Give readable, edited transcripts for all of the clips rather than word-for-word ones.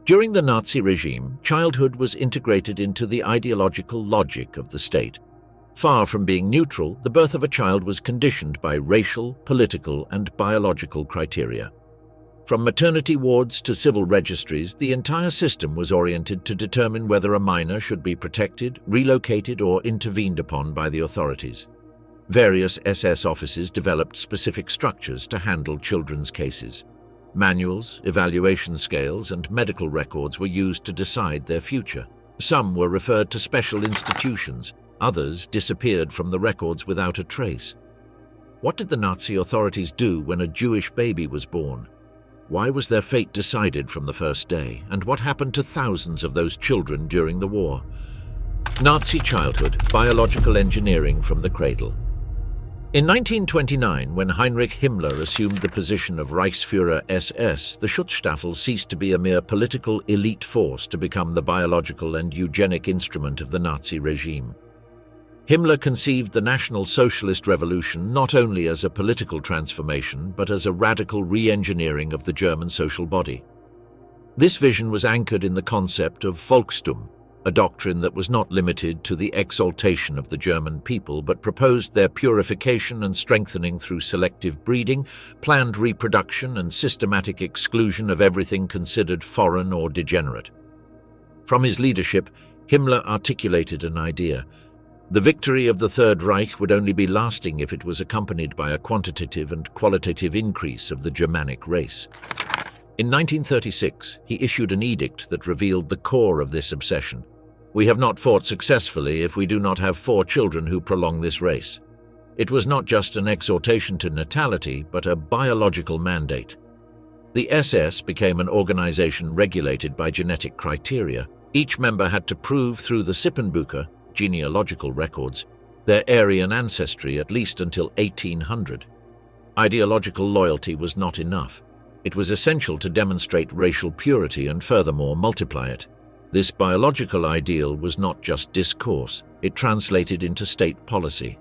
During the Nazi regime, childhood was integrated into the ideological logic of the state. Far from being neutral, the birth of a child was conditioned by racial, political, and biological criteria. From maternity wards to civil registries, the entire system was oriented to determine whether a minor should be protected, relocated, or intervened upon by the authorities. Various SS offices developed specific structures to handle children's cases. Manuals, evaluation scales, and medical records were used to decide their future. Some were referred to special institutions, others disappeared from the records without a trace. What did the Nazi authorities do when a Jewish baby was born? Why was their fate decided from the first day, and what happened to thousands of those children during the war? Nazi childhood, biological engineering from the cradle. In 1929, when Heinrich Himmler assumed the position of Reichsführer SS, the Schutzstaffel ceased to be a mere political elite force to become the biological and eugenic instrument of the Nazi regime. Himmler conceived the National Socialist Revolution not only as a political transformation, but as a radical re-engineering of the German social body. This vision was anchored in the concept of Volkstum, a doctrine that was not limited to the exaltation of the German people, but proposed their purification and strengthening through selective breeding, planned reproduction, and systematic exclusion of everything considered foreign or degenerate. From his leadership, Himmler articulated an idea. The victory of the Third Reich would only be lasting if it was accompanied by a quantitative and qualitative increase of the Germanic race. In 1936, he issued an edict that revealed the core of this obsession. We have not fought successfully if we do not have 4 children who prolong this race. It was not just an exhortation to natality, but a biological mandate. The SS became an organization regulated by genetic criteria. Each member had to prove through the Sippenbücher, genealogical records, their Aryan ancestry at least until 1800. Ideological loyalty was not enough. It was essential to demonstrate racial purity and furthermore multiply it. This biological ideal was not just discourse, it translated into state policy.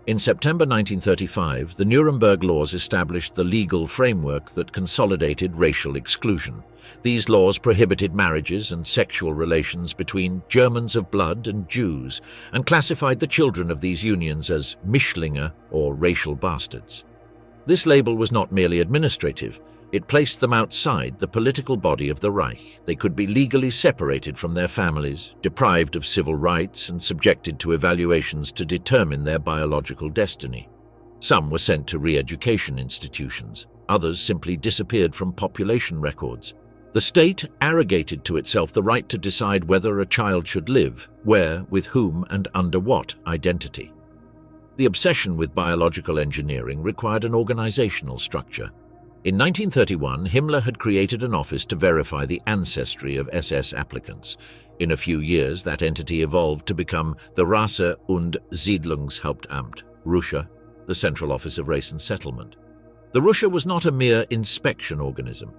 In September 1935, the Nuremberg laws established the legal framework that consolidated racial exclusion. These laws prohibited marriages and sexual relations between Germans of blood and Jews, and classified the children of these unions as Mischlinge or racial bastards. This label was not merely administrative. It placed them outside the political body of the Reich. They could be legally separated from their families, deprived of civil rights, and subjected to evaluations to determine their biological destiny. Some were sent to re-education institutions. Others simply disappeared from population records. The state arrogated to itself the right to decide whether a child should live, where, with whom, and under what identity. The obsession with biological engineering required an organizational structure. In 1931, Himmler had created an office to verify the ancestry of SS applicants. In a few years, that entity evolved to become the Rasse- und Siedlungshauptamt, RUSHA, the Central Office of Race and Settlement. The RUSHA was not a mere inspection organism.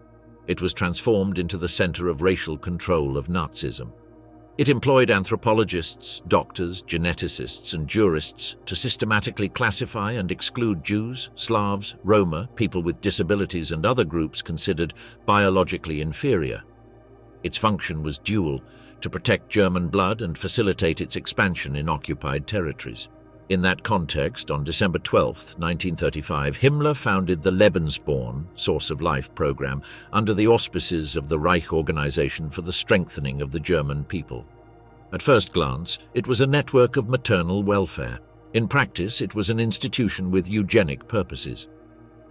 It was transformed into the center of racial control of Nazism. It employed anthropologists, doctors, geneticists, and jurists to systematically classify and exclude Jews, Slavs, Roma, people with disabilities, and other groups considered biologically inferior. Its function was dual: to protect German blood and facilitate its expansion in occupied territories. In that context, on December 12, 1935, Himmler founded the Lebensborn, Source of Life program, under the auspices of the Reich Organization for the Strengthening of the German People. At first glance, it was a network of maternal welfare. In practice, it was an institution with eugenic purposes.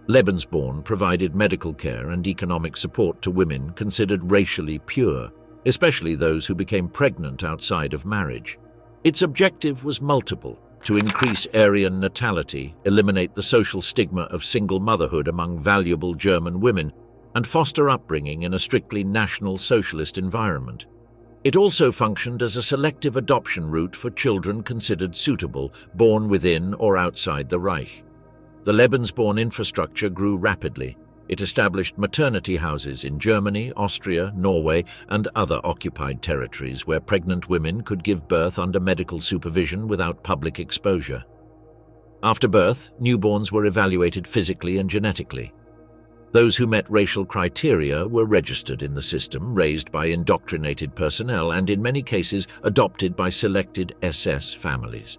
Lebensborn provided medical care and economic support to women considered racially pure, especially those who became pregnant outside of marriage. Its objective was multiple: to increase Aryan natality, eliminate the social stigma of single motherhood among valuable German women, and foster upbringing in a strictly National Socialist environment. It also functioned as a selective adoption route for children considered suitable, born within or outside the Reich. The Lebensborn infrastructure grew rapidly. It established maternity houses in Germany, Austria, Norway, and other occupied territories where pregnant women could give birth under medical supervision without public exposure. After birth, newborns were evaluated physically and genetically. Those who met racial criteria were registered in the system, raised by indoctrinated personnel, and in many cases adopted by selected SS families.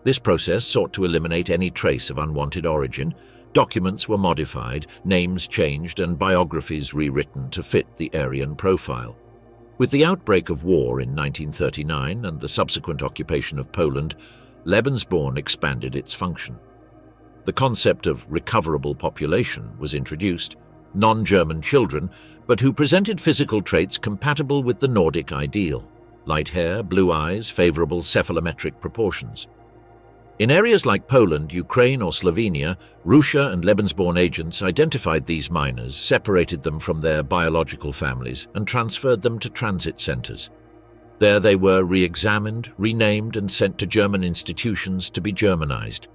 This process sought to eliminate any trace of unwanted origin. Documents were modified, names changed, and biographies rewritten to fit the Aryan profile. With the outbreak of war in 1939 and the subsequent occupation of Poland, Lebensborn expanded its function. The concept of recoverable population was introduced, non-German children, but who presented physical traits compatible with the Nordic ideal: light hair, blue eyes, favorable cephalometric proportions. In areas like Poland, Ukraine, or Slovenia, Russia and Lebensborn agents identified these minors, separated them from their biological families, and transferred them to transit centers. There they were re-examined, renamed, and sent to German institutions to be Germanized.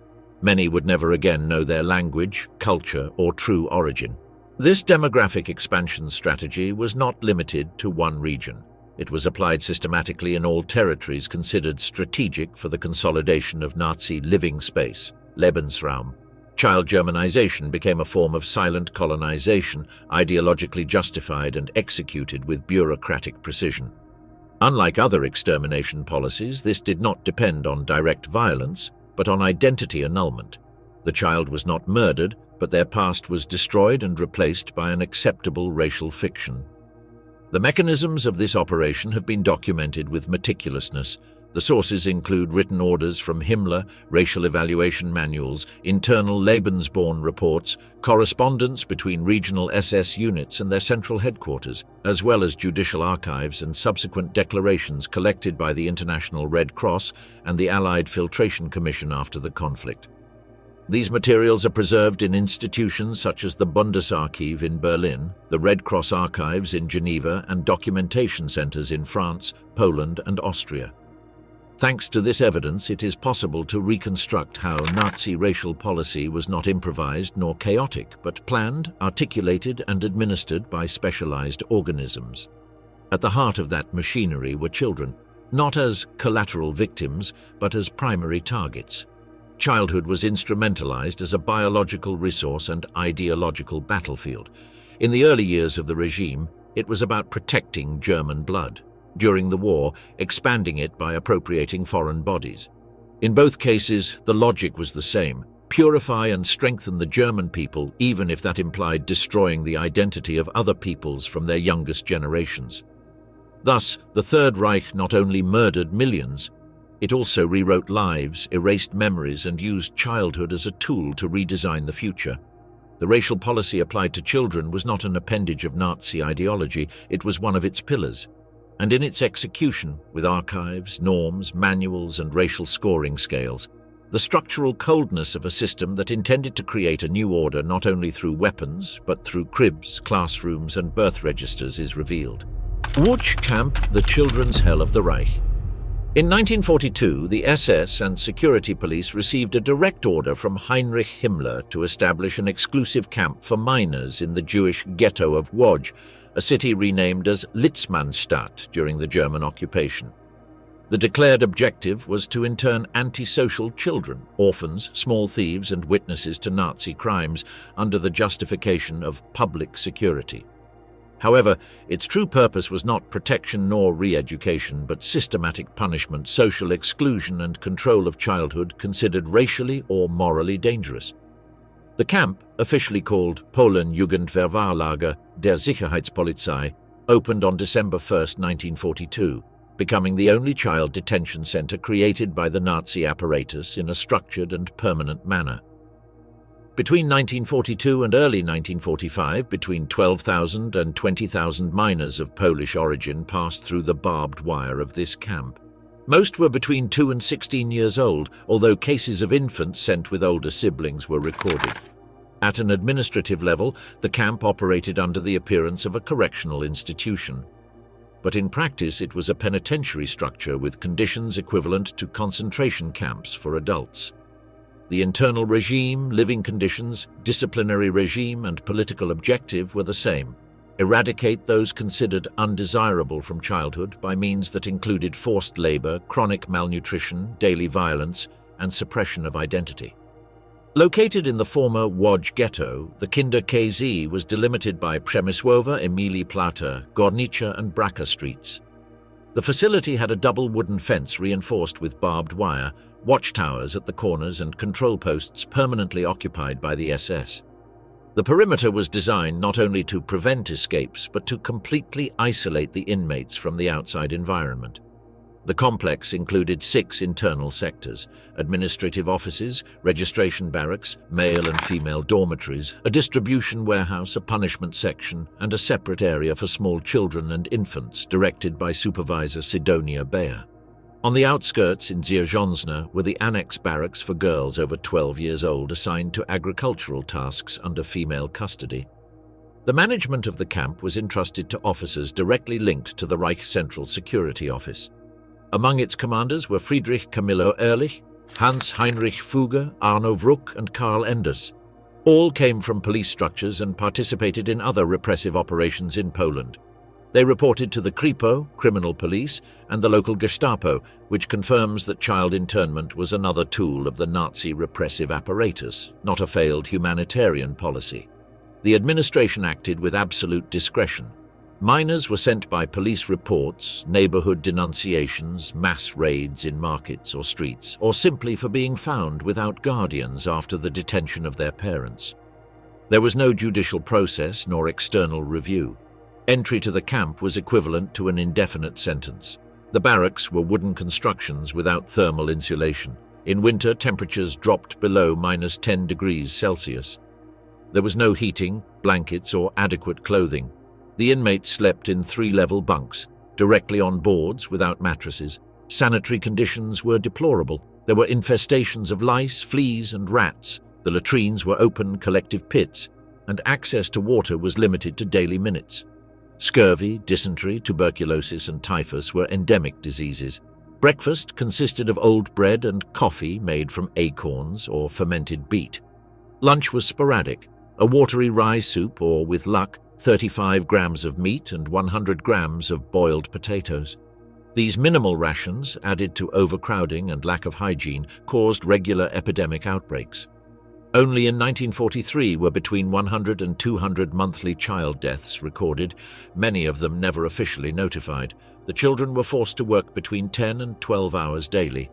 Many would never again know their language, culture, or true origin. This demographic expansion strategy was not limited to one region. It was applied systematically in all territories considered strategic for the consolidation of Nazi living space, Lebensraum. Child Germanization became a form of silent colonization, ideologically justified and executed with bureaucratic precision. Unlike other extermination policies, this did not depend on direct violence, but on identity annulment. The child was not murdered, but their past was destroyed and replaced by an acceptable racial fiction. The mechanisms of this operation have been documented with meticulousness. The sources include written orders from Himmler, racial evaluation manuals, internal Lebensborn reports, correspondence between regional SS units and their central headquarters, as well as judicial archives and subsequent declarations collected by the International Red Cross and the Allied Filtration Commission after the conflict. These materials are preserved in institutions such as the Bundesarchiv in Berlin, the Red Cross archives in Geneva, and documentation centers in France, Poland, and Austria. Thanks to this evidence, it is possible to reconstruct how Nazi racial policy was not improvised nor chaotic, but planned, articulated, and administered by specialized organisms. At the heart of that machinery were children, not as collateral victims, but as primary targets. Childhood was instrumentalized as a biological resource and ideological battlefield. In the early years of the regime, it was about protecting German blood. During the war, expanding it by appropriating foreign bodies. In both cases, the logic was the same: purify and strengthen the German people, even if that implied destroying the identity of other peoples from their youngest generations. Thus, the Third Reich not only murdered millions, it also rewrote lives, erased memories, and used childhood as a tool to redesign the future. The racial policy applied to children was not an appendage of Nazi ideology, it was one of its pillars. And in its execution, with archives, norms, manuals, and racial scoring scales, the structural coldness of a system that intended to create a new order not only through weapons, but through cribs, classrooms, and birth registers is revealed. Watch Camp, the Children's Hell of the Reich. In 1942, the SS and security police received a direct order from Heinrich Himmler to establish an exclusive camp for minors in the Jewish ghetto of Łódź, a city renamed as Litzmannstadt during the German occupation. The declared objective was to intern antisocial children, orphans, small thieves, and witnesses to Nazi crimes under the justification of public security. However, its true purpose was not protection nor re-education, but systematic punishment, social exclusion, and control of childhood considered racially or morally dangerous. The camp, officially called Polen Jugendverwahrlager der Sicherheitspolizei, opened on December 1, 1942, becoming the only child detention center created by the Nazi apparatus in a structured and permanent manner. Between 1942 and early 1945, between 12,000 and 20,000 minors of Polish origin passed through the barbed wire of this camp. Most were between 2 and 16 years old, although cases of infants sent with older siblings were recorded. At an administrative level, the camp operated under the appearance of a correctional institution. But in practice, it was a penitentiary structure with conditions equivalent to concentration camps for adults. The internal regime, living conditions, disciplinary regime, and political objective were the same: eradicate those considered undesirable from childhood by means that included forced labor, chronic malnutrition, daily violence, and suppression of identity. Located in the former Łódź ghetto, the Kinder KZ was delimited by Przemysłowa, Emilii Plata, Górnicza and Bracka streets. The facility had a double wooden fence reinforced with barbed wire, watchtowers at the corners and control posts permanently occupied by the SS. The perimeter was designed not only to prevent escapes, but to completely isolate the inmates from the outside environment. The complex included 6 internal sectors: administrative offices, registration barracks, male and female dormitories, a distribution warehouse, a punishment section, and a separate area for small children and infants directed by Supervisor Sidonia Bayer. On the outskirts in Dzierżonię were the annex barracks for girls over 12 years old assigned to agricultural tasks under female custody. The management of the camp was entrusted to officers directly linked to the Reich Central Security Office. Among its commanders were Friedrich Camillo Ehrlich, Hans-Heinrich Fugger, Arno Wruck and Karl Enders. All came from police structures and participated in other repressive operations in Poland. They reported to the Kripo, criminal police, and the local Gestapo, which confirms that child internment was another tool of the Nazi repressive apparatus, not a failed humanitarian policy. The administration acted with absolute discretion. Minors were sent by police reports, neighborhood denunciations, mass raids in markets or streets, or simply for being found without guardians after the detention of their parents. There was no judicial process nor external review. Entry to the camp was equivalent to an indefinite sentence. The barracks were wooden constructions without thermal insulation. In winter, temperatures dropped below -10 degrees Celsius. There was no heating, blankets, or adequate clothing. The inmates slept in 3-level bunks, directly on boards without mattresses. Sanitary conditions were deplorable. There were infestations of lice, fleas, and rats. The latrines were open collective pits, and access to water was limited to daily minutes. Scurvy, dysentery, tuberculosis, and typhus were endemic diseases. Breakfast consisted of old bread and coffee made from acorns or fermented beet. Lunch was sporadic, a watery rye soup or, with luck, 35 grams of meat and 100 grams of boiled potatoes. These minimal rations, added to overcrowding and lack of hygiene, caused regular epidemic outbreaks. Only in 1943 were between 100 and 200 monthly child deaths recorded, many of them never officially notified. The children were forced to work between 10 and 12 hours daily.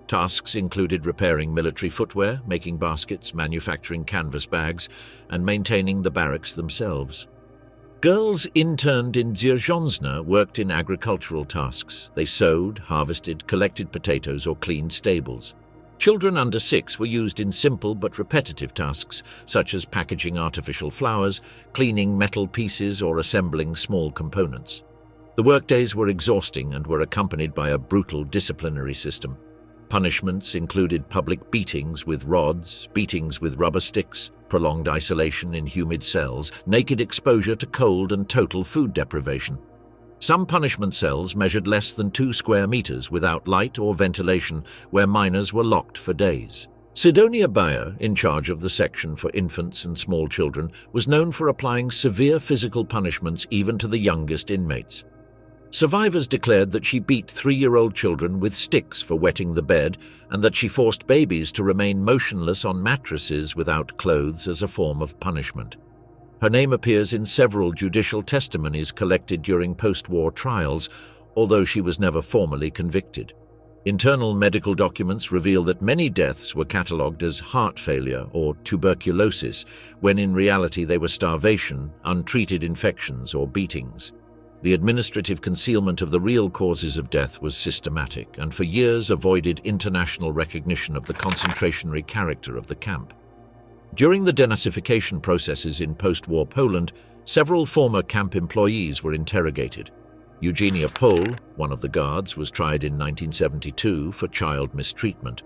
Tasks included repairing military footwear, making baskets, manufacturing canvas bags, and maintaining the barracks themselves. Girls interned in Dzierżonię worked in agricultural tasks. They sowed, harvested, collected potatoes, or cleaned stables. Children under 6 were used in simple but repetitive tasks, such as packaging artificial flowers, cleaning metal pieces, or assembling small components. The workdays were exhausting and were accompanied by a brutal disciplinary system. Punishments included public beatings with rods, beatings with rubber sticks, prolonged isolation in humid cells, naked exposure to cold, and total food deprivation. Some punishment cells measured less than 2 square meters without light or ventilation, where minors were locked for days. Sidonia Bayer, in charge of the section for infants and small children, was known for applying severe physical punishments even to the youngest inmates. Survivors declared that she beat 3-year-old children with sticks for wetting the bed, and that she forced babies to remain motionless on mattresses without clothes as a form of punishment. Her name appears in several judicial testimonies collected during post-war trials, although she was never formally convicted. Internal medical documents reveal that many deaths were catalogued as heart failure or tuberculosis, when in reality they were starvation, untreated infections, or beatings. The administrative concealment of the real causes of death was systematic, and for years avoided international recognition of the concentrationary character of the camp. During the denazification processes in post-war Poland, several former camp employees were interrogated. Eugenia Pol, one of the guards, was tried in 1972 for child mistreatment.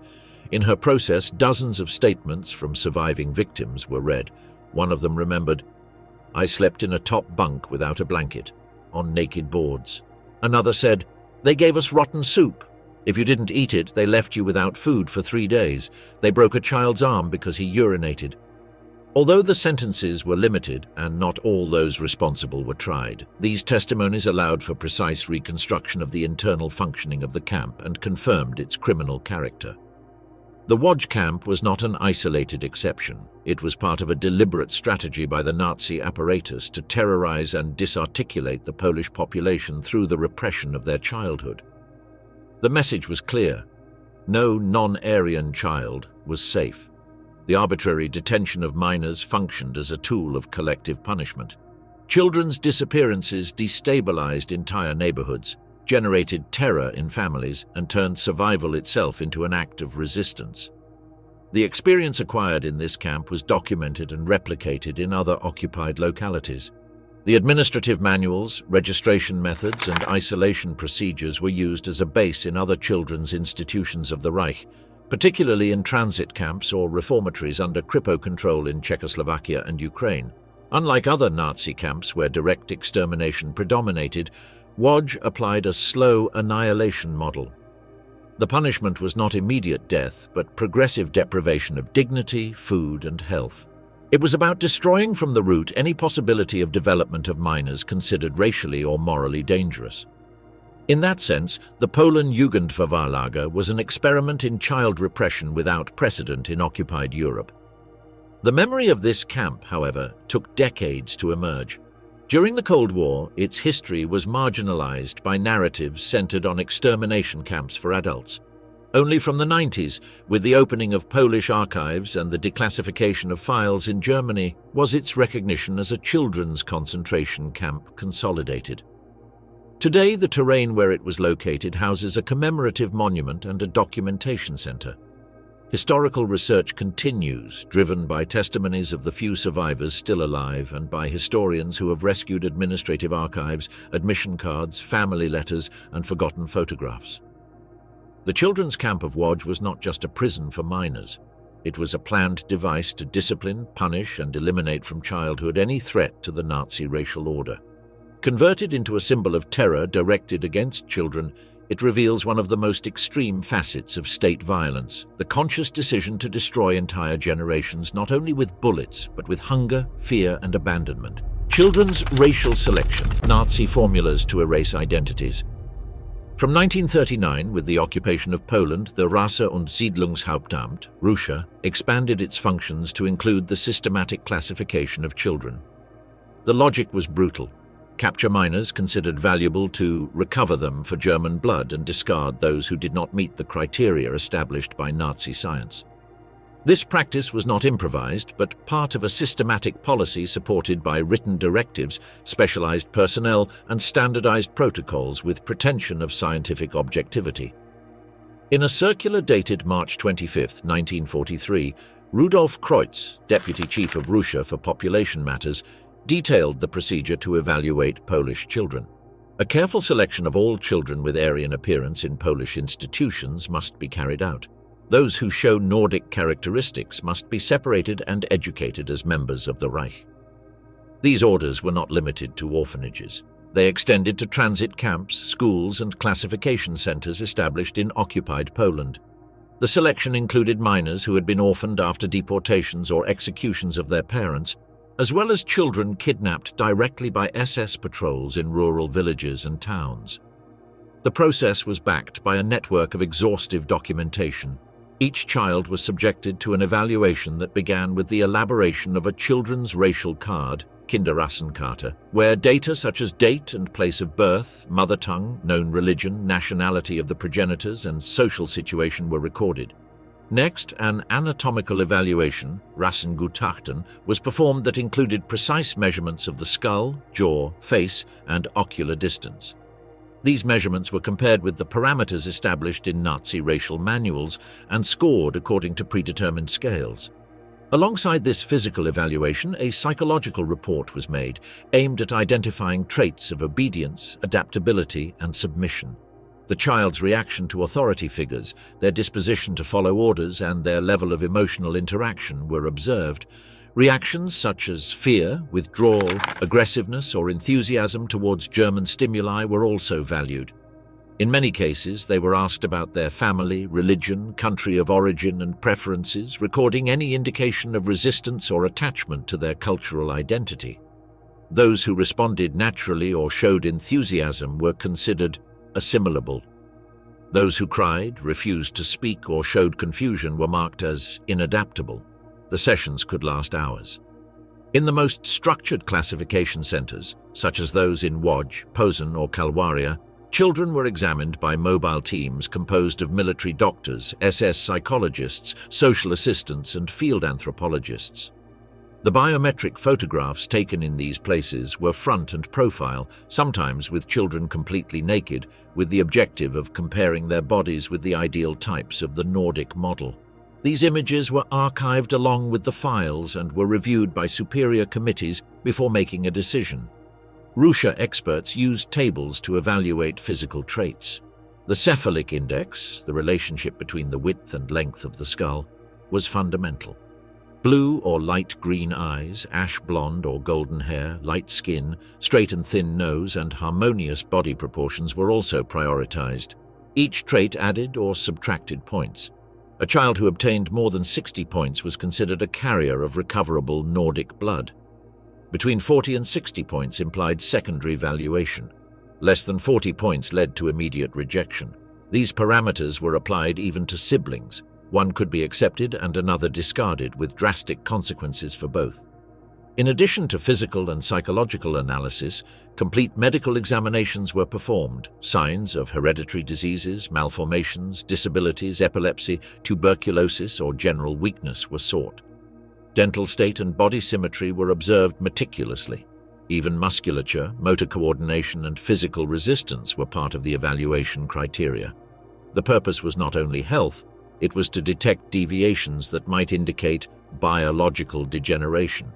In her process, dozens of statements from surviving victims were read. One of them remembered, "I slept in a top bunk without a blanket, on naked boards." Another said, "They gave us rotten soup. If you didn't eat it, they left you without food for 3 days. They broke a child's arm because he urinated." Although the sentences were limited and not all those responsible were tried, these testimonies allowed for precise reconstruction of the internal functioning of the camp and confirmed its criminal character. The Łódź camp was not an isolated exception. It was part of a deliberate strategy by the Nazi apparatus to terrorize and disarticulate the Polish population through the repression of their childhood. The message was clear. No non-Aryan child was safe. The arbitrary detention of minors functioned as a tool of collective punishment. Children's disappearances destabilized entire neighborhoods, generated terror in families, and turned survival itself into an act of resistance. The experience acquired in this camp was documented and replicated in other occupied localities. The administrative manuals, registration methods, and isolation procedures were used as a base in other children's institutions of the Reich, particularly in transit camps or reformatories under Kripo control in Czechoslovakia and Ukraine. Unlike other Nazi camps where direct extermination predominated, Łódź applied a slow annihilation model. The punishment was not immediate death, but progressive deprivation of dignity, food, and health. It was about destroying from the root any possibility of development of minors considered racially or morally dangerous. In that sense, the Poland Jugendverwahrlager was an experiment in child repression without precedent in occupied Europe. The memory of this camp, however, took decades to emerge. During the Cold War, its history was marginalized by narratives centered on extermination camps for adults. Only from the 90s, with the opening of Polish archives and the declassification of files in Germany, was its recognition as a children's concentration camp consolidated. Today, the terrain where it was located houses a commemorative monument and a documentation center. Historical research continues, driven by testimonies of the few survivors still alive and by historians who have rescued administrative archives, admission cards, family letters, and forgotten photographs. The children's camp of Łódź was not just a prison for minors. It was a planned device to discipline, punish, and eliminate from childhood any threat to the Nazi racial order. Converted into a symbol of terror directed against children, it reveals one of the most extreme facets of state violence, the conscious decision to destroy entire generations not only with bullets, but with hunger, fear, and abandonment. Children's racial selection, Nazi formulas to erase identities. From 1939, with the occupation of Poland, the Rasse- und Siedlungshauptamt, Russia, expanded its functions to include the systematic classification of children. The logic was brutal. Capture minors considered valuable to recover them for German blood and discard those who did not meet the criteria established by Nazi science. This practice was not improvised, but part of a systematic policy supported by written directives, specialized personnel, and standardized protocols with pretension of scientific objectivity. In a circular dated March 25, 1943, Rudolf Kreutz, Deputy Chief of Russia for Population Matters, detailed the procedure to evaluate Polish children. A careful selection of all children with Aryan appearance in Polish institutions must be carried out. Those who show Nordic characteristics must be separated and educated as members of the Reich. These orders were not limited to orphanages. They extended to transit camps, schools, and classification centers established in occupied Poland. The selection included minors who had been orphaned after deportations or executions of their parents, as well as children kidnapped directly by SS patrols in rural villages and towns. The process was backed by a network of exhaustive documentation. Each child was subjected to an evaluation that began with the elaboration of a children's racial card, Kinderrassenkarte, where data such as date and place of birth, mother tongue, known religion, nationality of the progenitors, and social situation were recorded. Next, an anatomical evaluation, Rassengutachten, was performed that included precise measurements of the skull, jaw, face, and ocular distance. These measurements were compared with the parameters established in Nazi racial manuals and scored according to predetermined scales. Alongside this physical evaluation, a psychological report was made, aimed at identifying traits of obedience, adaptability, and submission. The child's reaction to authority figures, their disposition to follow orders, and their level of emotional interaction were observed. Reactions such as fear, withdrawal, aggressiveness, or enthusiasm towards German stimuli were also valued. In many cases, they were asked about their family, religion, country of origin, and preferences, recording any indication of resistance or attachment to their cultural identity. Those who responded naturally or showed enthusiasm were considered assimilable. Those who cried, refused to speak, or showed confusion were marked as inadaptable. The sessions could last hours. In the most structured classification centers, such as those in Łódź, Poznań, or Kalwaria, children were examined by mobile teams composed of military doctors, SS psychologists, social assistants, and field anthropologists. The biometric photographs taken in these places were front and profile, sometimes with children completely naked, with the objective of comparing their bodies with the ideal types of the Nordic model. These images were archived along with the files and were reviewed by superior committees before making a decision. Russia experts used tables to evaluate physical traits. The cephalic index, the relationship between the width and length of the skull, was fundamental. Blue or light green eyes, ash blonde or golden hair, light skin, straight and thin nose, and harmonious body proportions were also prioritized. Each trait added or subtracted points. A child who obtained more than 60 points was considered a carrier of recoverable Nordic blood. Between 40 and 60 points implied secondary valuation. Less than 40 points led to immediate rejection. These parameters were applied even to siblings. One could be accepted and another discarded, with drastic consequences for both. In addition to physical and psychological analysis, complete medical examinations were performed. Signs of hereditary diseases, malformations, disabilities, epilepsy, tuberculosis, or general weakness were sought. Dental state and body symmetry were observed meticulously. Even musculature, motor coordination, and physical resistance were part of the evaluation criteria. The purpose was not only health, it was to detect deviations that might indicate biological degeneration.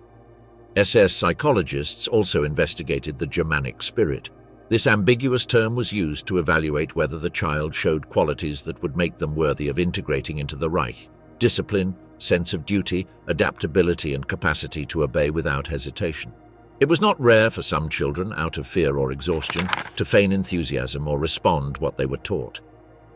SS psychologists also investigated the Germanic spirit. This ambiguous term was used to evaluate whether the child showed qualities that would make them worthy of integrating into the Reich: discipline, sense of duty, adaptability, and capacity to obey without hesitation. It was not rare for some children, out of fear or exhaustion, to feign enthusiasm or respond what they were taught.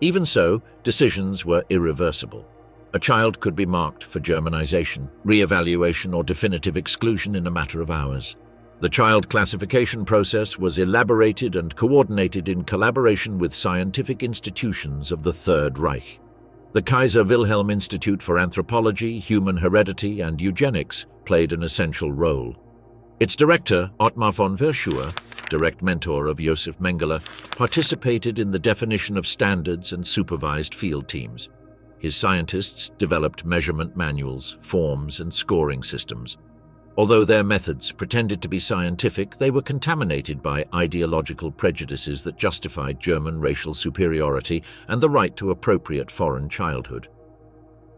Even so, decisions were irreversible. A child could be marked for Germanization, re-evaluation, or definitive exclusion in a matter of hours. The child classification process was elaborated and coordinated in collaboration with scientific institutions of the Third Reich. The Kaiser Wilhelm Institute for Anthropology, Human Heredity, and Eugenics played an essential role. Its director, Ottmar von Verschuer, direct mentor of Josef Mengele, participated in the definition of standards and supervised field teams. His scientists developed measurement manuals, forms, and scoring systems. Although their methods pretended to be scientific, they were contaminated by ideological prejudices that justified German racial superiority and the right to appropriate foreign childhood.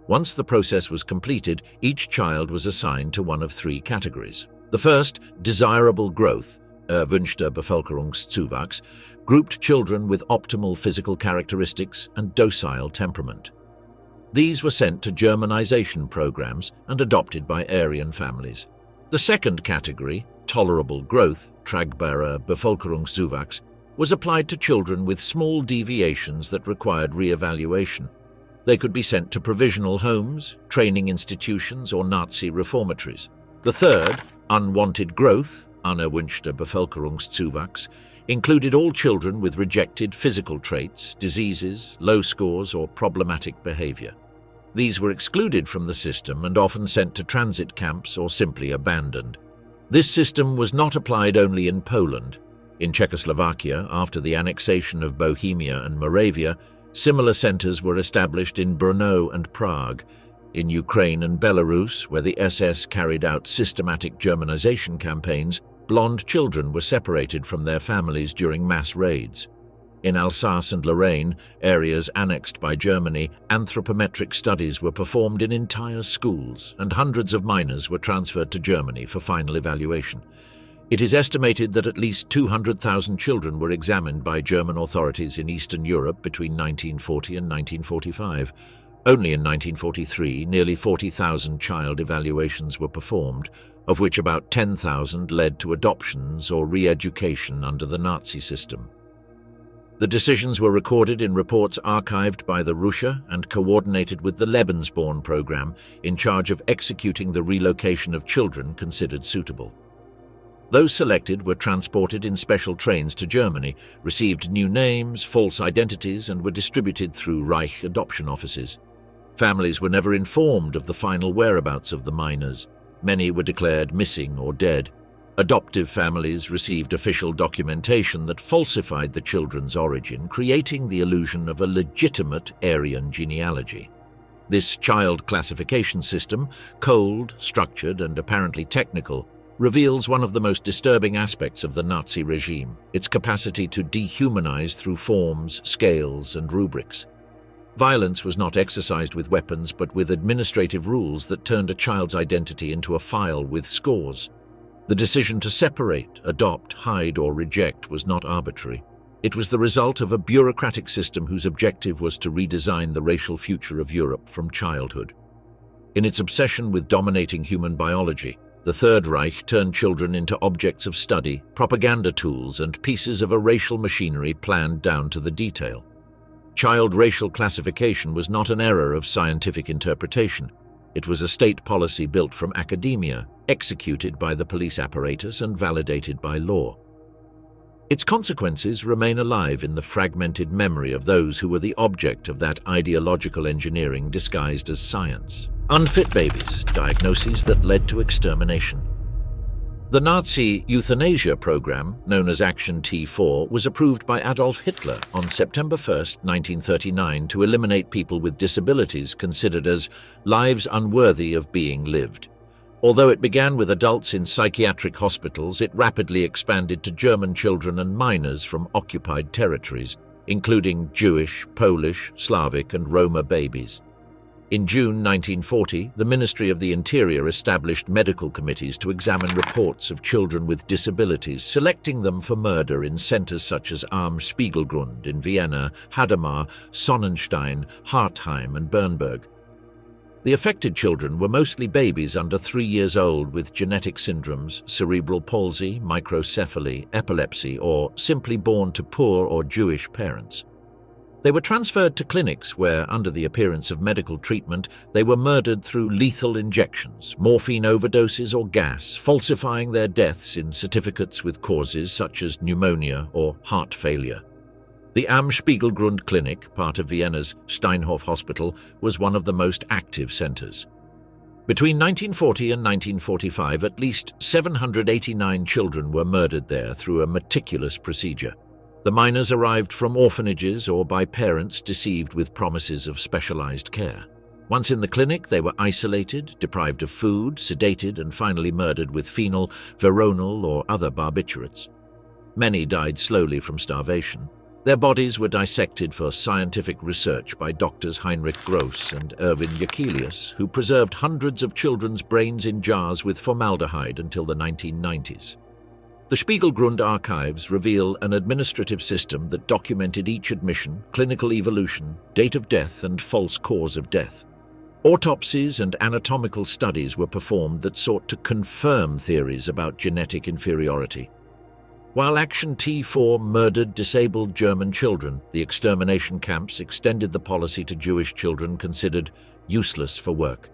Once the process was completed, each child was assigned to one of three categories. The first, desirable growth, erwünschter Bevölkerungszuwachs, grouped children with optimal physical characteristics and docile temperament. These were sent to Germanization programs and adopted by Aryan families. The second category, tolerable growth, tragbarer Bevölkerungszuwachs, was applied to children with small deviations that required re-evaluation. They could be sent to provisional homes, training institutions, or Nazi reformatories. The third, unwanted growth, unerwünschter Bevölkerungszuwachs, included all children with rejected physical traits, diseases, low scores, or problematic behavior. These were excluded from the system and often sent to transit camps or simply abandoned. This system was not applied only in Poland. In Czechoslovakia, after the annexation of Bohemia and Moravia, similar centers were established in Brno and Prague. In Ukraine and Belarus, where the SS carried out systematic Germanization campaigns, blonde children were separated from their families during mass raids. In Alsace and Lorraine, areas annexed by Germany, anthropometric studies were performed in entire schools, and hundreds of minors were transferred to Germany for final evaluation. It is estimated that at least 200,000 children were examined by German authorities in Eastern Europe between 1940 and 1945. Only in 1943, nearly 40,000 child evaluations were performed, of which about 10,000 led to adoptions or re-education under the Nazi system. The decisions were recorded in reports archived by the Russia and coordinated with the Lebensborn program, in charge of executing the relocation of children considered suitable. Those selected were transported in special trains to Germany, received new names, false identities, and were distributed through Reich adoption offices. Families were never informed of the final whereabouts of the minors. Many were declared missing or dead. Adoptive families received official documentation that falsified the children's origin, creating the illusion of a legitimate Aryan genealogy. This child classification system, cold, structured, and apparently technical, reveals one of the most disturbing aspects of the Nazi regime, its capacity to dehumanize through forms, scales, and rubrics. Violence was not exercised with weapons but with administrative rules that turned a child's identity into a file with scores. The decision to separate, adopt, hide, or reject was not arbitrary. It was the result of a bureaucratic system whose objective was to redesign the racial future of Europe from childhood. In its obsession with dominating human biology, the Third Reich turned children into objects of study, propaganda tools, and pieces of a racial machinery planned down to the detail. Child racial classification was not an error of scientific interpretation. It was a state policy built from academia, executed by the police apparatus and validated by law. Its consequences remain alive in the fragmented memory of those who were the object of that ideological engineering disguised as science. Unfit babies, diagnoses that led to extermination. The Nazi euthanasia program, known as Action T4, was approved by Adolf Hitler on September 1, 1939, to eliminate people with disabilities considered as lives unworthy of being lived. Although it began with adults in psychiatric hospitals, it rapidly expanded to German children and minors from occupied territories, including Jewish, Polish, Slavic, and Roma babies. In June 1940, the Ministry of the Interior established medical committees to examine reports of children with disabilities, selecting them for murder in centers such as Am Spiegelgrund in Vienna, Hadamar, Sonnenstein, Hartheim, and Bernburg. The affected children were mostly babies under 3 years old with genetic syndromes, cerebral palsy, microcephaly, epilepsy, or simply born to poor or Jewish parents. They were transferred to clinics where, under the appearance of medical treatment, they were murdered through lethal injections, morphine overdoses, or gas, falsifying their deaths in certificates with causes such as pneumonia or heart failure. The Am Spiegelgrund Clinic, part of Vienna's Steinhof Hospital, was one of the most active centers. Between 1940 and 1945, at least 789 children were murdered there through a meticulous procedure. The minors arrived from orphanages or by parents deceived with promises of specialized care. Once in the clinic, they were isolated, deprived of food, sedated, and finally murdered with phenol, veronal, or other barbiturates. Many died slowly from starvation. Their bodies were dissected for scientific research by doctors Heinrich Gross and Erwin Jekelius, who preserved hundreds of children's brains in jars with formaldehyde until the 1990s. The Spiegelgrund archives reveal an administrative system that documented each admission, clinical evolution, date of death, and false cause of death. Autopsies and anatomical studies were performed that sought to confirm theories about genetic inferiority. While Action T4 murdered disabled German children, the extermination camps extended the policy to Jewish children considered useless for work.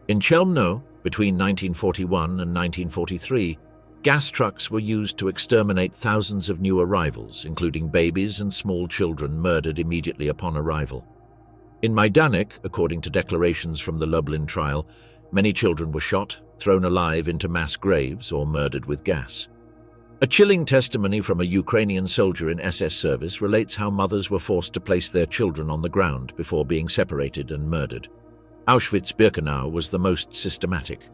In Chelmno, between 1941 and 1943, gas trucks were used to exterminate thousands of new arrivals, including babies and small children murdered immediately upon arrival. In Majdanek, according to declarations from the Lublin trial, many children were shot, thrown alive into mass graves, or murdered with gas. A chilling testimony from a Ukrainian soldier in SS service relates how mothers were forced to place their children on the ground before being separated and murdered. Auschwitz-Birkenau was the most systematic.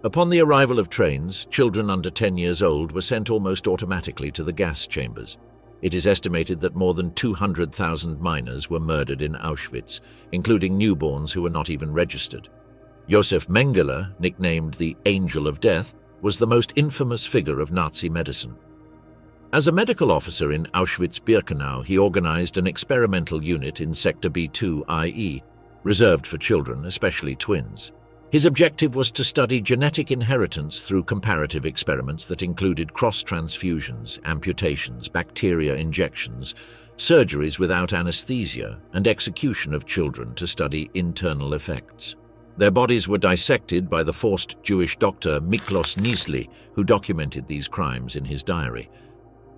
Upon the arrival of trains, children under 10 years old were sent almost automatically to the gas chambers. It is estimated that more than 200,000 minors were murdered in Auschwitz, including newborns who were not even registered. Josef Mengele, nicknamed the Angel of Death, was the most infamous figure of Nazi medicine. As a medical officer in Auschwitz-Birkenau, he organized an experimental unit in Sector B2-IE, reserved for children, especially twins. His objective was to study genetic inheritance through comparative experiments that included cross-transfusions, amputations, bacteria injections, surgeries without anesthesia, and execution of children to study internal effects. Their bodies were dissected by the forced Jewish doctor Miklos Nisli, who documented these crimes in his diary.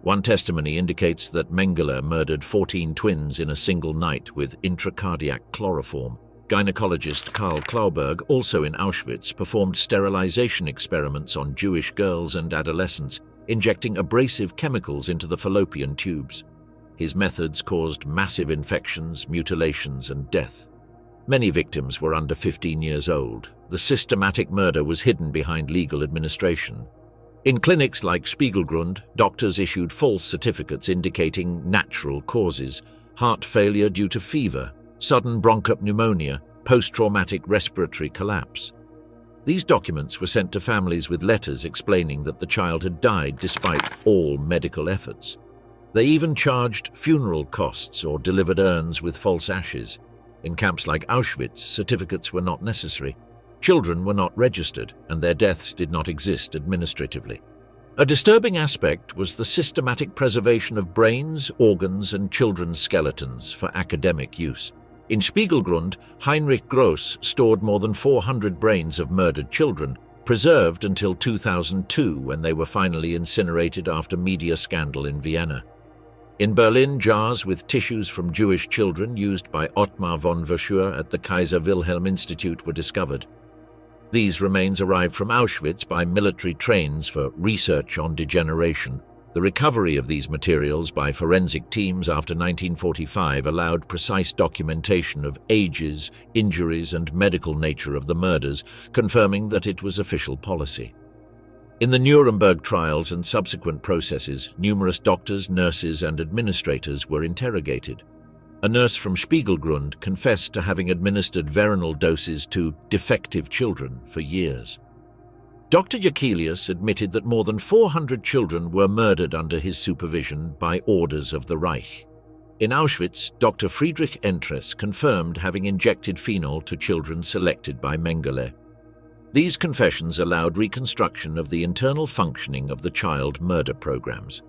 One testimony indicates that Mengele murdered 14 twins in a single night with intracardiac chloroform. Gynecologist Karl Klauberg, also in Auschwitz, performed sterilization experiments on Jewish girls and adolescents, injecting abrasive chemicals into the fallopian tubes. His methods caused massive infections, mutilations, and death. Many victims were under 15 years old. The systematic murder was hidden behind legal administration. In clinics like Spiegelgrund, doctors issued false certificates indicating natural causes: heart failure due to fever, sudden bronchopneumonia, post-traumatic respiratory collapse. These documents were sent to families with letters explaining that the child had died despite all medical efforts. They even charged funeral costs or delivered urns with false ashes. In camps like Auschwitz, certificates were not necessary. Children were not registered, and their deaths did not exist administratively. A disturbing aspect was the systematic preservation of brains, organs, and children's skeletons for academic use. In Spiegelgrund, Heinrich Gross stored more than 400 brains of murdered children, preserved until 2002, when they were finally incinerated after media scandal in Vienna. In Berlin, jars with tissues from Jewish children used by Ottmar von Verschuer at the Kaiser Wilhelm Institute were discovered. These remains arrived from Auschwitz by military trains for research on degeneration. The recovery of these materials by forensic teams after 1945 allowed precise documentation of ages, injuries, and medical nature of the murders, confirming that it was official policy. In the Nuremberg trials and subsequent processes, numerous doctors, nurses, and administrators were interrogated. A nurse from Spiegelgrund confessed to having administered veronal doses to defective children for years. Dr. Jakelius admitted that more than 400 children were murdered under his supervision by orders of the Reich. In Auschwitz, Dr. Friedrich N4ZIS confirmed having injected phenol to children selected by Mengele. These confessions allowed reconstruction of the internal functioning of the child murder programs.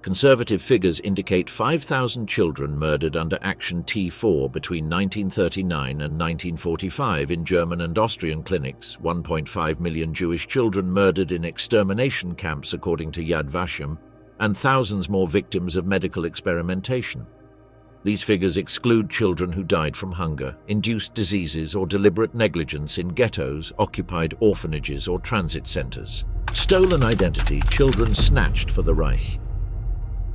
Conservative figures indicate 5,000 children murdered under Action T4 between 1939 and 1945 in German and Austrian clinics, 1.5 million Jewish children murdered in extermination camps according to Yad Vashem, and thousands more victims of medical experimentation. These figures exclude children who died from hunger, induced diseases, or deliberate negligence in ghettos, occupied orphanages, or transit centers. Stolen identity, children snatched for the Reich.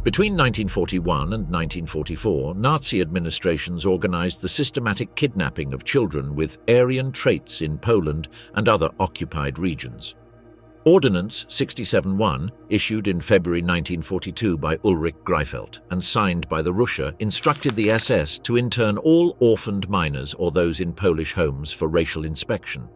Between 1941 and 1944, Nazi administrations organized the systematic kidnapping of children with Aryan traits in Poland and other occupied regions. Ordinance 67-1, issued in February 1942 by Ulrich Greifeld and signed by the Russia, instructed the SS to intern all orphaned minors or those in Polish homes for racial inspection.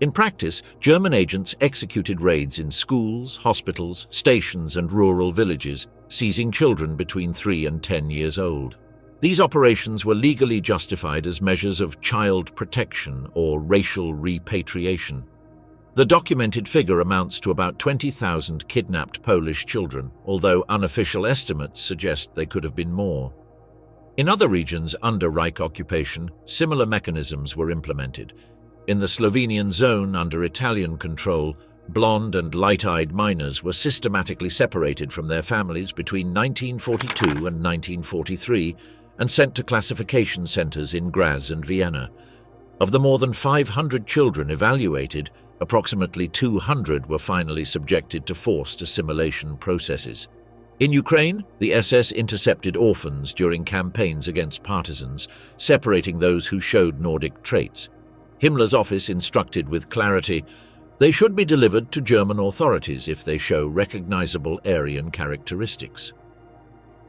In practice, German agents executed raids in schools, hospitals, stations, and rural villages, seizing children between 3 and 10 years old. These operations were legally justified as measures of child protection or racial repatriation. The documented figure amounts to about 20,000 kidnapped Polish children, although unofficial estimates suggest they could have been more. In other regions under Reich occupation, similar mechanisms were implemented. In the Slovenian zone under Italian control, blonde and light-eyed minors were systematically separated from their families between 1942 and 1943 and sent to classification centers in Graz and Vienna. Of the more than 500 children evaluated, approximately 200 were finally subjected to forced assimilation processes. In Ukraine, the SS intercepted orphans during campaigns against partisans, separating those who showed Nordic traits. Himmler's office instructed with clarity, they should be delivered to German authorities if they show recognizable Aryan characteristics.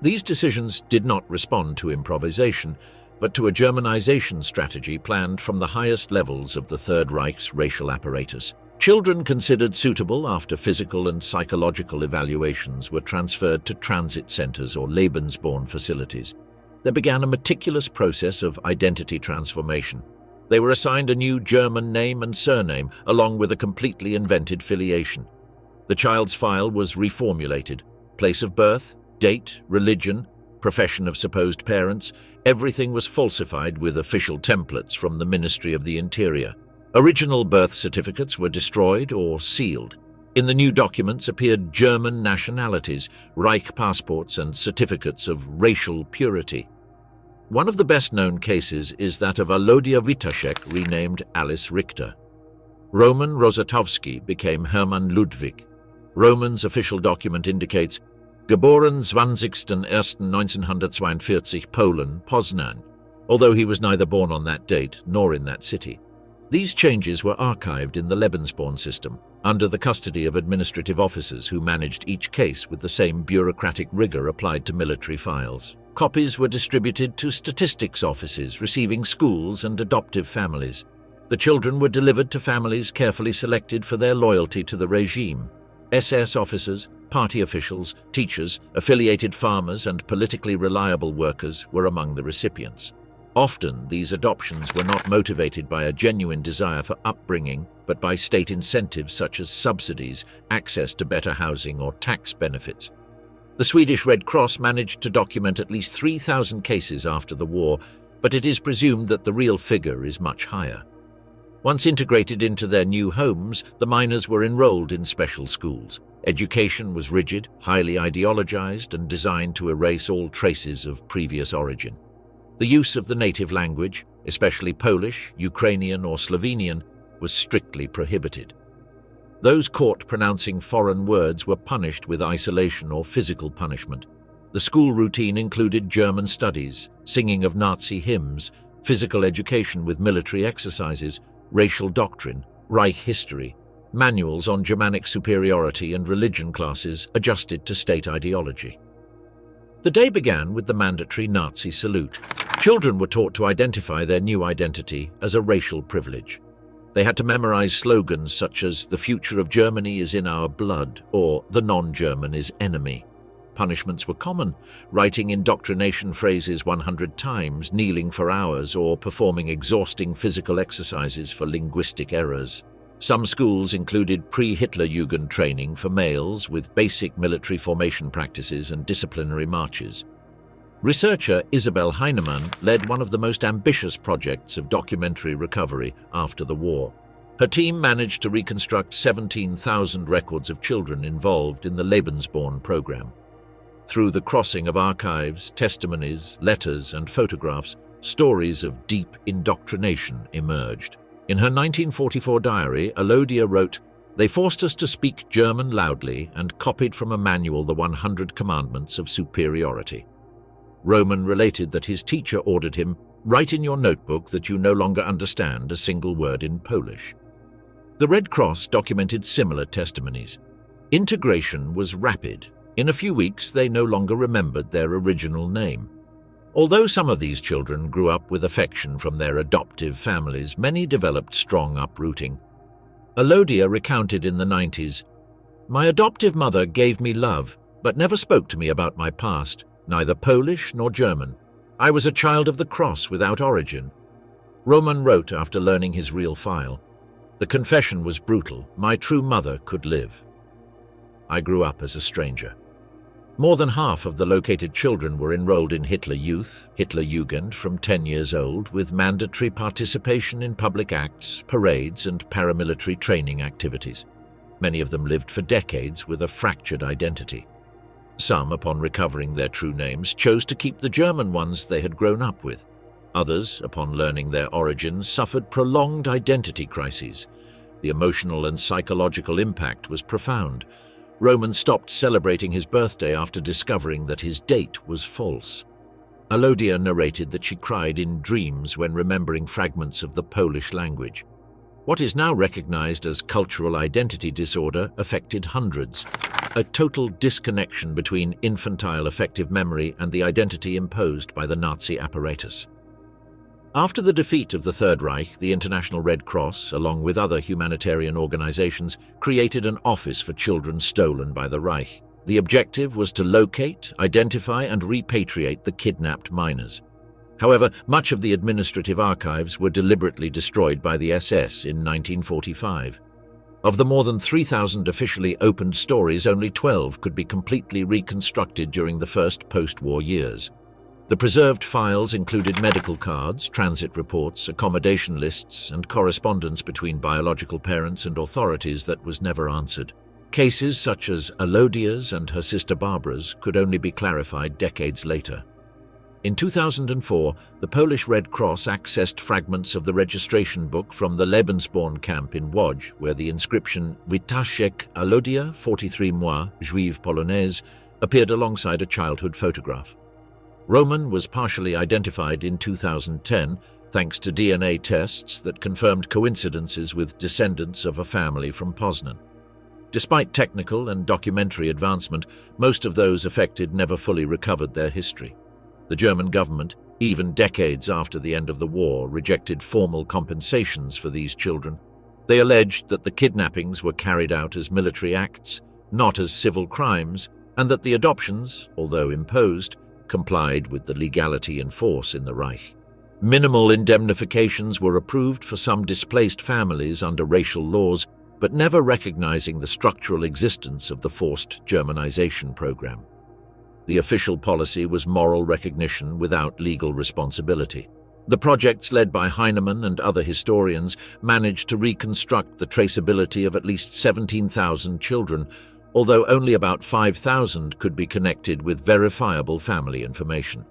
These decisions did not respond to improvisation, but to a Germanization strategy planned from the highest levels of the Third Reich's racial apparatus. Children considered suitable after physical and psychological evaluations were transferred to transit centers or Lebensborn facilities. There began a meticulous process of identity transformation. They were assigned a new German name and surname, along with a completely invented filiation. The child's file was reformulated. Place of birth, date, religion, profession of supposed parents, everything was falsified with official templates from the Ministry of the Interior. Original birth certificates were destroyed or sealed. In the new documents appeared German nationalities, Reich passports, and certificates of racial purity. One of the best-known cases is that of Alodia Witaszek, renamed Alice Richter. Roman Rosatowski became Hermann Ludwig. Roman's official document indicates Geboren 20.01.1942, Poland, Poznan, although he was neither born on that date nor in that city. These changes were archived in the Lebensborn system, under the custody of administrative officers who managed each case with the same bureaucratic rigor applied to military files. Copies were distributed to statistics offices receiving schools and adoptive families. The children were delivered to families carefully selected for their loyalty to the regime. SS officers, party officials, teachers, affiliated farmers, and politically reliable workers were among the recipients. Often, these adoptions were not motivated by a genuine desire for upbringing, but by state incentives such as subsidies, access to better housing, or tax benefits. The Swedish Red Cross managed to document at least 3,000 cases after the war, but it is presumed that the real figure is much higher. Once integrated into their new homes, the minors were enrolled in special schools. Education was rigid, highly ideologized, and designed to erase all traces of previous origin. The use of the native language, especially Polish, Ukrainian, or Slovenian, was strictly prohibited. Those caught pronouncing foreign words were punished with isolation or physical punishment. The school routine included German studies, singing of Nazi hymns, physical education with military exercises, racial doctrine, Reich history, manuals on Germanic superiority, and religion classes adjusted to state ideology. The day began with the mandatory Nazi salute. Children were taught to identify their new identity as a racial privilege. They had to memorize slogans such as "The future of Germany is in our blood" or "The non-German is enemy." Punishments were common, writing indoctrination phrases 100 times, kneeling for hours, or performing exhausting physical exercises for linguistic errors. Some schools included pre-Hitlerjugend training for males with basic military formation practices and disciplinary marches. Researcher Isabel Heinemann led one of the most ambitious projects of documentary recovery after the war. Her team managed to reconstruct 17,000 records of children involved in the Lebensborn program. Through the crossing of archives, testimonies, letters, and photographs, stories of deep indoctrination emerged. In her 1944 diary, Alodia wrote, "They forced us to speak German loudly and copied from a manual the 100 commandments of superiority." Roman related that his teacher ordered him, "Write in your notebook that you no longer understand a single word in Polish." The Red Cross documented similar testimonies. Integration was rapid. In a few weeks, they no longer remembered their original name. Although some of these children grew up with affection from their adoptive families, many developed strong uprooting. Alodia recounted in the 90s, "My adoptive mother gave me love, but never spoke to me about my past, neither Polish nor German. I was a child of the cross without origin." Roman wrote after learning his real file, "The confession was brutal. My true mother could live. I grew up as a stranger." More than half of the located children were enrolled in Hitler Youth, Hitlerjugend, from 10 years old, with mandatory participation in public acts, parades, and paramilitary training activities. Many of them lived for decades with a fractured identity. Some, upon recovering their true names, chose to keep the German ones they had grown up with. Others, upon learning their origins, suffered prolonged identity crises. The emotional and psychological impact was profound. Roman stopped celebrating his birthday after discovering that his date was false. Alodia narrated that she cried in dreams when remembering fragments of the Polish language. What is now recognized as cultural identity disorder affected hundreds, a total disconnection between infantile affective memory and the identity imposed by the Nazi apparatus. After the defeat of the Third Reich, the International Red Cross, along with other humanitarian organizations, created an office for children stolen by the Reich. The objective was to locate, identify, and repatriate the kidnapped minors. However, much of the administrative archives were deliberately destroyed by the SS in 1945. Of the more than 3,000 officially opened stories, only 12 could be completely reconstructed during the first post-war years. The preserved files included medical cards, transit reports, accommodation lists, and correspondence between biological parents and authorities that was never answered. Cases such as Elodia's and her sister Barbara's could only be clarified decades later. In 2004, the Polish Red Cross accessed fragments of the registration book from the Lebensborn camp in Łódź, where the inscription Witaszek Elodia, 43 mois, Juive Polonaise, appeared alongside a childhood photograph. Roman was partially identified in 2010 thanks to DNA tests that confirmed coincidences with descendants of a family from Poznan. Despite technical and documentary advancement, most of those affected never fully recovered their history. The German government, even decades after the end of the war, rejected formal compensations for these children. They alleged that the kidnappings were carried out as military acts, not as civil crimes, and that the adoptions, although imposed, complied with the legality in force in the Reich. Minimal indemnifications were approved for some displaced families under racial laws, but never recognizing the structural existence of the forced Germanization program. The official policy was moral recognition without legal responsibility. The projects led by Heinemann and other historians managed to reconstruct the traceability of at least 17,000 children, although only about 5,000 could be connected with verifiable family information.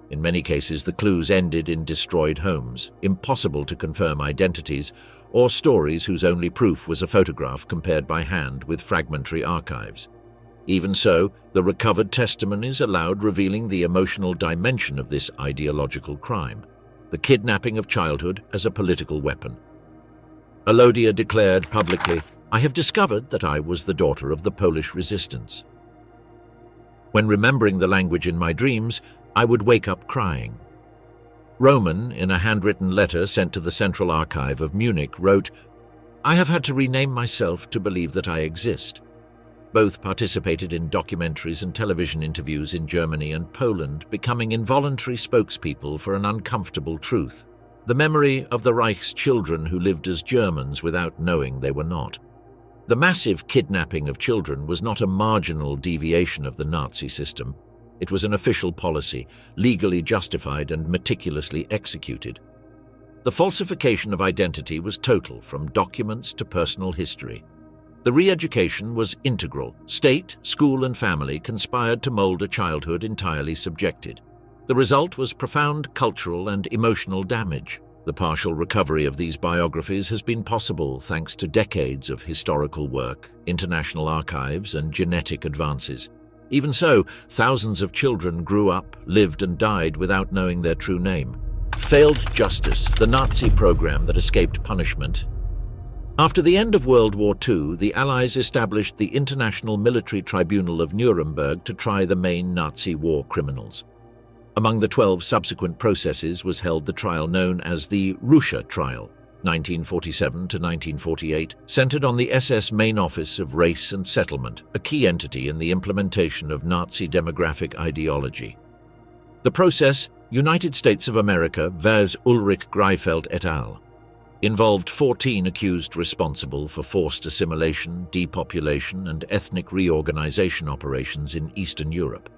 In many cases, the clues ended in destroyed homes, impossible to confirm identities, or stories whose only proof was a photograph compared by hand with fragmentary archives. Even so, the recovered testimonies allowed revealing the emotional dimension of this ideological crime, the kidnapping of childhood as a political weapon. Elodia declared publicly, "I have discovered that I was the daughter of the Polish resistance. When remembering the language in my dreams, I would wake up crying." Roman, in a handwritten letter sent to the Central Archive of Munich, wrote, "I have had to rename myself to believe that I exist." Both participated in documentaries and television interviews in Germany and Poland, becoming involuntary spokespeople for an uncomfortable truth: the memory of the Reich's children who lived as Germans without knowing they were not. The massive kidnapping of children was not a marginal deviation of the Nazi system. It was an official policy, legally justified and meticulously executed. The falsification of identity was total, from documents to personal history. The re-education was integral. State, school and family conspired to mold a childhood entirely subjected. The result was profound cultural and emotional damage. The partial recovery of these biographies has been possible thanks to decades of historical work, international archives and genetic advances. Even so, thousands of children grew up, lived and died without knowing their true name. Failed justice, the Nazi program that escaped punishment. After the end of World War II, the Allies established the International Military Tribunal of Nuremberg to try the main Nazi war criminals. Among the 12 subsequent processes was held the trial known as the Russia Trial, 1947 to 1948, centered on the SS Main Office of Race and Settlement, a key entity in the implementation of Nazi demographic ideology. The process, United States of America vs. Ulrich Greifeld et al., involved 14 accused responsible for forced assimilation, depopulation, and ethnic reorganization operations in Eastern Europe.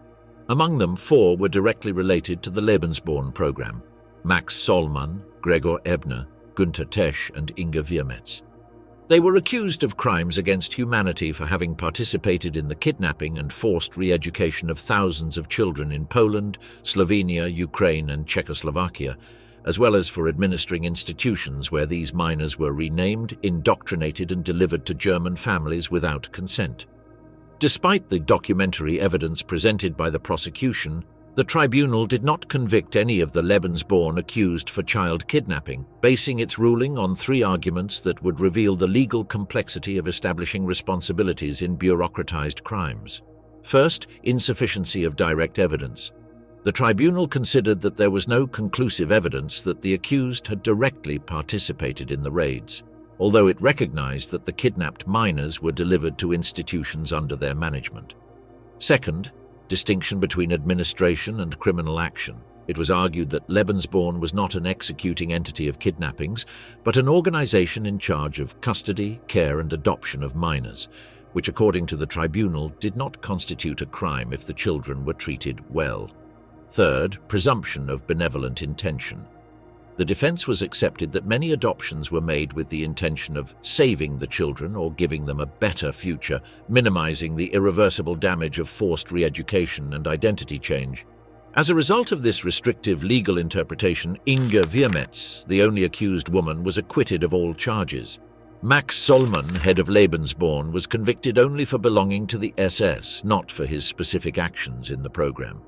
Among them, 4 were directly related to the Lebensborn program: Max Sollmann, Gregor Ebner, Günter Tesch, and Inge Wirmetz. They were accused of crimes against humanity for having participated in the kidnapping and forced re-education of thousands of children in Poland, Slovenia, Ukraine, and Czechoslovakia, as well as for administering institutions where these minors were renamed, indoctrinated, and delivered to German families without consent. Despite the documentary evidence presented by the prosecution, the tribunal did not convict any of the Lebensborn accused for child kidnapping, basing its ruling on 3 arguments that would reveal the legal complexity of establishing responsibilities in bureaucratized crimes. First, insufficiency of direct evidence. The tribunal considered that there was no conclusive evidence that the accused had directly participated in the raids, although it recognized that the kidnapped minors were delivered to institutions under their management. Second, distinction between administration and criminal action. It was argued that Lebensborn was not an executing entity of kidnappings, but an organization in charge of custody, care, and adoption of minors, which, according to the tribunal, did not constitute a crime if the children were treated well. Third, presumption of benevolent intention. The defense was accepted that many adoptions were made with the intention of saving the children or giving them a better future, minimizing the irreversible damage of forced re-education and identity change. As a result of this restrictive legal interpretation, Inge Wiermetz, the only accused woman, was acquitted of all charges. Max Sollmann, head of Lebensborn, was convicted only for belonging to the SS, not for his specific actions in the program.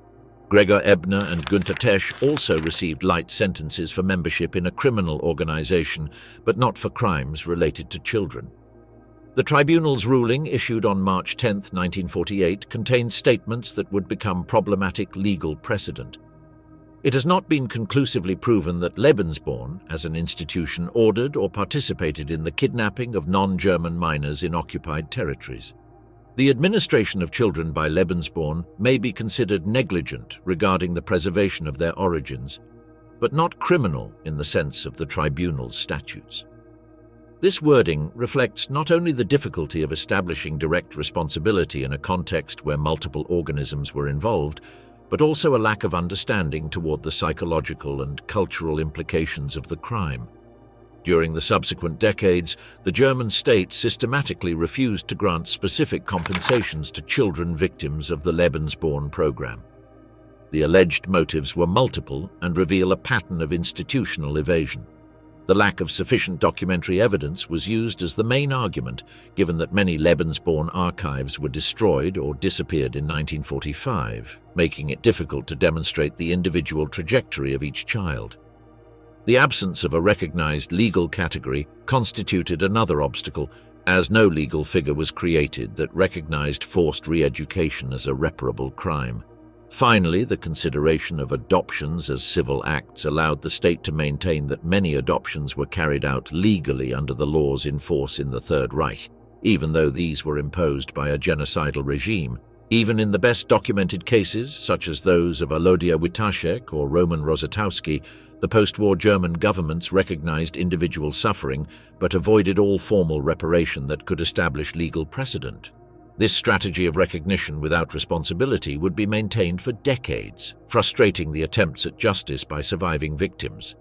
Gregor Ebner and Günter Tesch also received light sentences for membership in a criminal organization, but not for crimes related to children. The tribunal's ruling, issued on March 10, 1948, contained statements that would become problematic legal precedent. It has not been conclusively proven that Lebensborn, as an institution, ordered or participated in the kidnapping of non-German minors in occupied territories. The administration of children by Lebensborn may be considered negligent regarding the preservation of their origins, but not criminal in the sense of the tribunal's statutes. This wording reflects not only the difficulty of establishing direct responsibility in a context where multiple organisms were involved, but also a lack of understanding toward the psychological and cultural implications of the crime. During the subsequent decades, the German state systematically refused to grant specific compensations to children victims of the Lebensborn program. The alleged motives were multiple and reveal a pattern of institutional evasion. The lack of sufficient documentary evidence was used as the main argument, given that many Lebensborn archives were destroyed or disappeared in 1945, making it difficult to demonstrate the individual trajectory of each child. The absence of a recognized legal category constituted another obstacle, as no legal figure was created that recognized forced re-education as a reparable crime. Finally, the consideration of adoptions as civil acts allowed the state to maintain that many adoptions were carried out legally under the laws in force in the Third Reich, even though these were imposed by a genocidal regime. Even in the best documented cases, such as those of Alodia Witaszek or Roman Rosatowski, the post-war German governments recognized individual suffering but avoided all formal reparation that could establish legal precedent. This strategy of recognition without responsibility would be maintained for decades, frustrating the attempts at justice by surviving victims.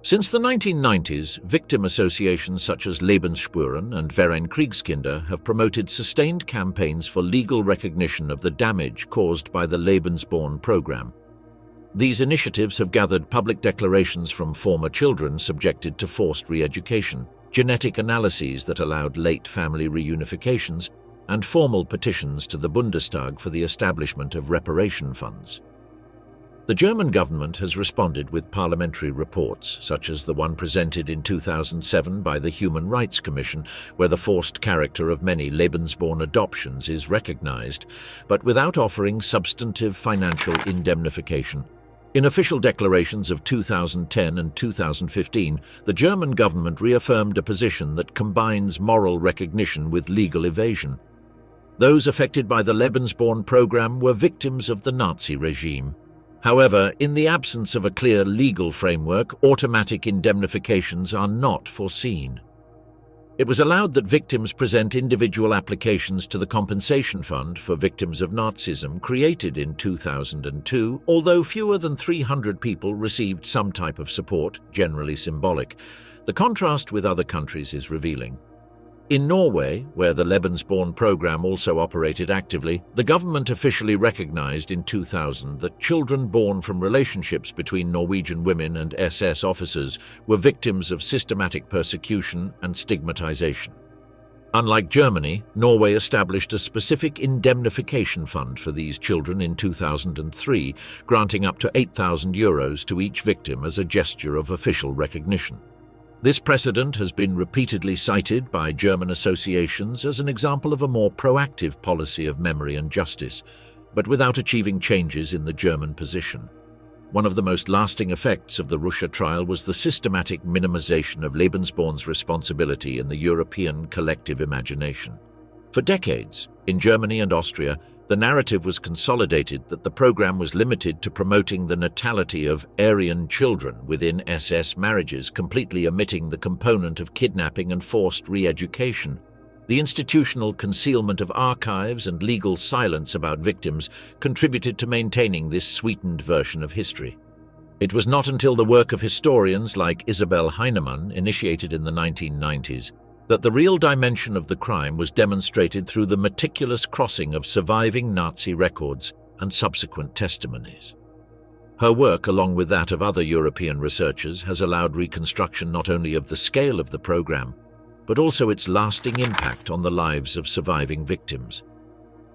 Since the 1990s, victim associations such as Lebensspuren and Verein Kriegskinder have promoted sustained campaigns for legal recognition of the damage caused by the Lebensborn program. These initiatives have gathered public declarations from former children subjected to forced re-education, genetic analyses that allowed late family reunifications, and formal petitions to the Bundestag for the establishment of reparation funds. The German government has responded with parliamentary reports, such as the one presented in 2007 by the Human Rights Commission, where the forced character of many Lebensborn adoptions is recognized, but without offering substantive financial indemnification. In official declarations of 2010 and 2015, the German government reaffirmed a position that combines moral recognition with legal evasion. Those affected by the Lebensborn program were victims of the Nazi regime. However, in the absence of a clear legal framework, automatic indemnifications are not foreseen. It was allowed that victims present individual applications to the Compensation Fund for Victims of Nazism, created in 2002, although fewer than 300 people received some type of support, generally symbolic. The contrast with other countries is revealing. In Norway, where the Lebensborn program also operated actively, the government officially recognized in 2000 that children born from relationships between Norwegian women and SS officers were victims of systematic persecution and stigmatization. Unlike Germany, Norway established a specific indemnification fund for these children in 2003, granting up to €8,000 to each victim as a gesture of official recognition. This precedent has been repeatedly cited by German associations as an example of a more proactive policy of memory and justice, but without achieving changes in the German position. One of the most lasting effects of the Russia trial was the systematic minimization of Lebensborn's responsibility in the European collective imagination. For decades, in Germany and Austria, the narrative was consolidated that the program was limited to promoting the natality of Aryan children within SS marriages, completely omitting the component of kidnapping and forced re-education. The institutional concealment of archives and legal silence about victims contributed to maintaining this sweetened version of history. It was not until the work of historians like Isabel Heinemann, initiated in the 1990s, that the real dimension of the crime was demonstrated through the meticulous crossing of surviving Nazi records and subsequent testimonies. Her work, along with that of other European researchers, has allowed reconstruction not only of the scale of the program, but also its lasting impact on the lives of surviving victims.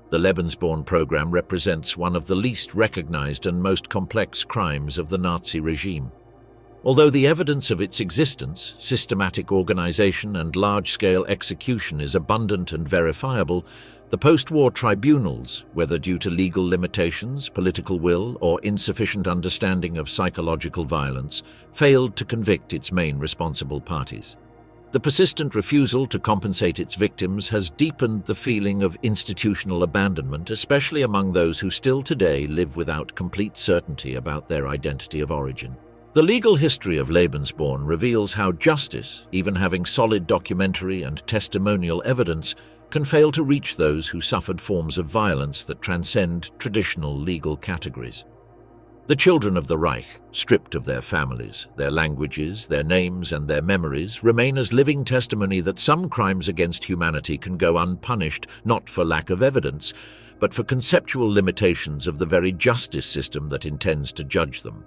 The Lebensborn program represents one of the least recognized and most complex crimes of the Nazi regime. Although the evidence of its existence, systematic organization, and large-scale execution is abundant and verifiable, the post-war tribunals, whether due to legal limitations, political will, or insufficient understanding of psychological violence, failed to convict its main responsible parties. The persistent refusal to compensate its victims has deepened the feeling of institutional abandonment, especially among those who still today live without complete certainty about their identity of origin. The legal history of Lebensborn reveals how justice, even having solid documentary and testimonial evidence, can fail to reach those who suffered forms of violence that transcend traditional legal categories. The children of the Reich, stripped of their families, their languages, their names, and their memories, remain as living testimony that some crimes against humanity can go unpunished, not for lack of evidence, but for conceptual limitations of the very justice system that intends to judge them.